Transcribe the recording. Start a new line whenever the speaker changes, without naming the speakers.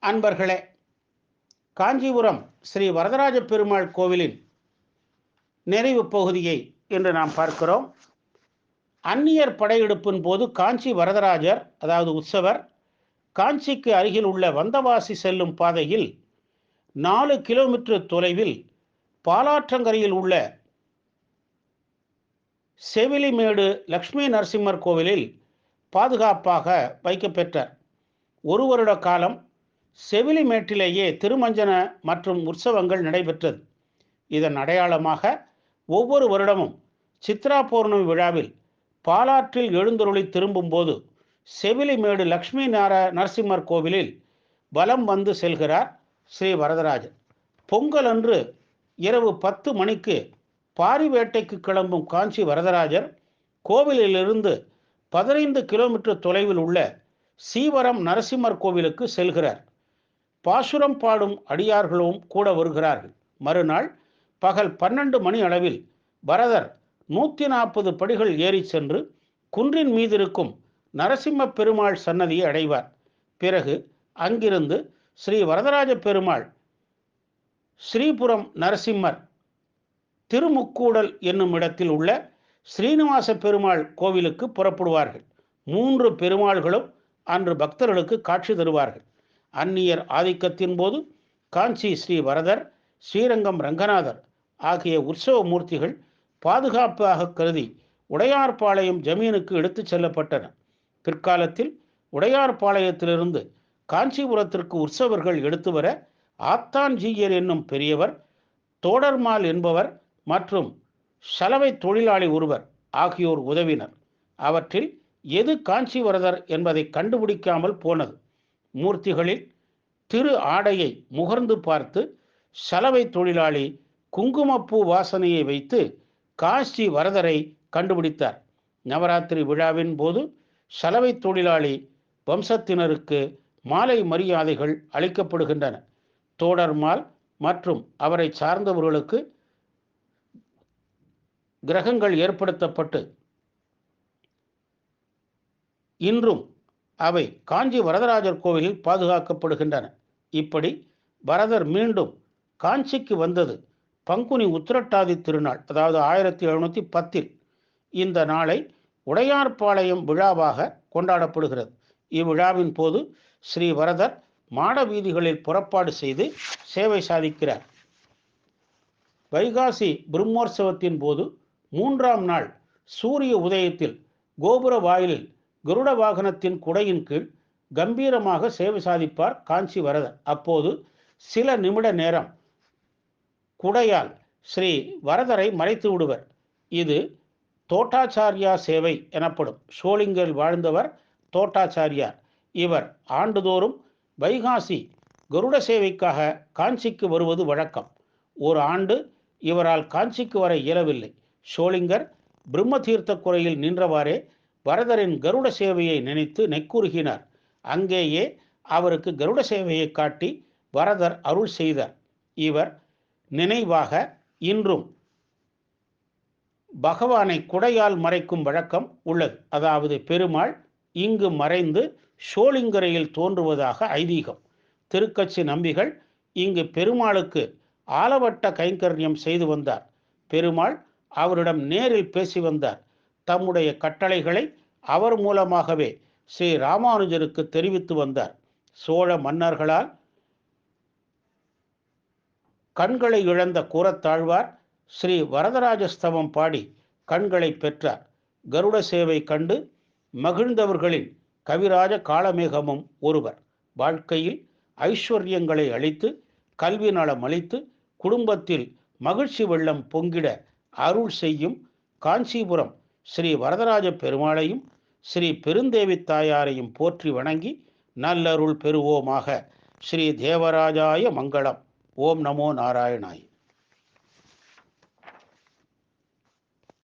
அன்பர்களே, காஞ்சிபுரம் ஸ்ரீ வரதராஜ பெருமாள் கோவிலின் நிறைவு பகுதியை இன்று நாம் பார்க்கிறோம். அந்நியர் படையெடுப்பின் போது காஞ்சி வரதராஜர், அதாவது உற்சவர், காஞ்சிக்கு அருகில் உள்ள வந்தவாசி செல்லும் பாதையில் 4 கிலோமீட்டர் தொலைவில் பாலாற்றங்கரையில் உள்ள செவிலிமேடு லக்ஷ்மி நரசிம்மர் கோவிலில் பாதுகாப்பாக வைக்கப்பெற்றார். 1 வருட காலம் செவிலிமேட்டிலேயே திருமஞ்சன மற்றும் உற்சவங்கள் நடைபெற்றது. இதன் அடையாளமாக ஒவ்வொரு வருடமும் சித்ரா பௌர்ணமி விழாவில் பாலாற்றில் எழுந்தருளி திரும்பும் போது செவிலிமேடு லக்ஷ்மி நரசிம்மர் கோவிலில் வலம் வந்து செல்கிறார் ஸ்ரீ வரதராஜர். பொங்கல் அன்று இரவு 10 மணிக்கு பாரி வேட்டைக்கு கிளம்பும் காஞ்சி வரதராஜர் கோவிலிலிருந்து 15 கிலோமீட்டர் தொலைவில் உள்ள சீவரம் நரசிம்மர் கோவிலுக்கு செல்கிறார். பாசுரம் பாடும் அடியார்களும் கூட வருகிறார்கள். மறுநாள் பகல் 12 மணி அளவில் வரதர் 140 படிகள் ஏறி சென்று குன்றின் மீது இருக்கும் நரசிம்ம பெருமாள் சன்னதியை அடைவார். பிறகு அங்கிருந்து ஸ்ரீ வரதராஜ பெருமாள் ஸ்ரீபுரம் நரசிம்மர் திருமுக்கூடல் என்னும் இடத்தில் உள்ள ஸ்ரீனிவாச பெருமாள் கோவிலுக்கு புறப்படுவார்கள். 3 பெருமாள்களும் அன்று பக்தர்களுக்கு காட்சி தருவார்கள். அந்நியர் ஆதிக்கத்தின் போது காஞ்சி ஸ்ரீ வரதர், ஸ்ரீரங்கம் ரங்கநாதர் ஆகிய உற்சவ மூர்த்திகள் பாதுகாப்பாக கருதி உடையார்பாளையம் ஜமீனுக்கு எடுத்துச் செல்லப்பட்டன. பிற்காலத்தில் உடையார்பாளையத்திலிருந்து காஞ்சிபுரத்திற்கு உற்சவர்கள் எடுத்து வர ஆத்தான்ஜீயர் என்னும் பெரியவர், தோடர்மால் என்பவர் மற்றும் சலவை தொழிலாளி ஒருவர் ஆகியோர் உதவினர். அவற்றில் எது காஞ்சி வரதர் என்பதை கண்டுபிடிக்காமல் போனது. மூர்த்திகளில் திரு ஆடையை முகர்ந்து பார்த்து சலவை தொழிலாளி குங்குமப்பூ வாசனையை வைத்து காஞ்சி வரதரை கண்டுபிடித்தார். நவராத்திரி விழாவின் போது சலவை தொழிலாளி வம்சத்தினருக்கு மாலை மரியாதைகள் அளிக்கப்படுகின்றன. தோடர்மால் மற்றும் அவரை சார்ந்தவர்களுக்கு கிரகங்கள் ஏற்படுத்தப்பட்டு இன்றும் அவை காஞ்சி வரதராஜர் கோவிலில் பாதுகாக்கப்படுகின்றன. இப்படி வரதர் மீண்டும் காஞ்சிக்கு வந்தது பங்குனி உத்திரட்டாதி திருநாள், அதாவது 1710. இந்த நாளை உடையார்பாளையம் விழாவாக கொண்டாடப்படுகிறது. இவ்விழாவின் போது ஸ்ரீ வரதர் மாட வீதிகளில் புறப்பாடு செய்து சேவை சாதிக்கிறார். வைகாசி பிரம்மோற்சவத்தின் போது 3ஆம் நாள் சூரிய உதயத்தில் கோபுர வாயிலில் கருட வாகனத்தின் குடையின் கீழ் கம்பீரமாக சேவை சாதிப்பார் காஞ்சி வரதர். அப்போது சில நிமிட நேரம் குடையால் ஸ்ரீ வரதரை மறைத்து விடுவர். இது தோட்டாச்சாரியா சேவை எனப்படும். சோளிங்கர் வாழ்ந்தவர் தோட்டாச்சாரியார். இவர் ஆண்டுதோறும் வைகாசி கருட சேவைக்காக காஞ்சிக்கு வருவது வழக்கம். ஒரு ஆண்டு இவரால் காஞ்சிக்கு வர இயலவில்லை. சோளிங்கர் பிரம்மதீர்த்த குறையில் நின்றவாறே வரதரின் கருட சேவையை நினைத்து நெக்குருகினார். அங்கேயே அவருக்கு கருட சேவையை காட்டி வரதர் அருள் செய்தார். இவர் நினைவாக இன்றும் பகவானை குடையால் மறைக்கும் வழக்கம் உள்ளது. அதாவது பெருமாள் இங்கு மறைந்து சோளிங்கரையில் தோன்றுவதாக ஐதீகம். திருக்கச்சி நம்பிகள் இங்கு பெருமாளுக்கு ஆலவட்ட கைங்கரியம் செய்து வந்தார். பெருமாள் அவரிடம் நேரில் பேசி வந்தார். தம்முடைய கட்டளைகளை அவர் மூலமாகவே ஸ்ரீ ராமானுஜருக்கு தெரிவித்து வந்தார். சோழ மன்னர்களால் கண்களை இழந்த கூரத்தாழ்வார் ஸ்ரீ வரதராஜஸ்தவம் பாடி கண்களை பெற்றார். கருட சேவை கண்டு மகிழ்ந்தவர்களின் கவிராஜ காளமேகமும் ஒருவர். வாழ்க்கையில் ஐஸ்வர்யங்களை அளித்து கல்வி நலம் அளித்து குடும்பத்தில் மகிழ்ச்சி வெள்ளம் பொங்கிட அருள் செய்யும் காஞ்சிபுரம் ஸ்ரீ வரதராஜ பெருமாளையும் ஸ்ரீ பெருந்தேவி தாயாரையும் போற்றி வணங்கி நல்லருள் பெறுவோமாக. ஸ்ரீ தேவராஜாய மங்களம். ஓம் நமோ நாராயணாய்.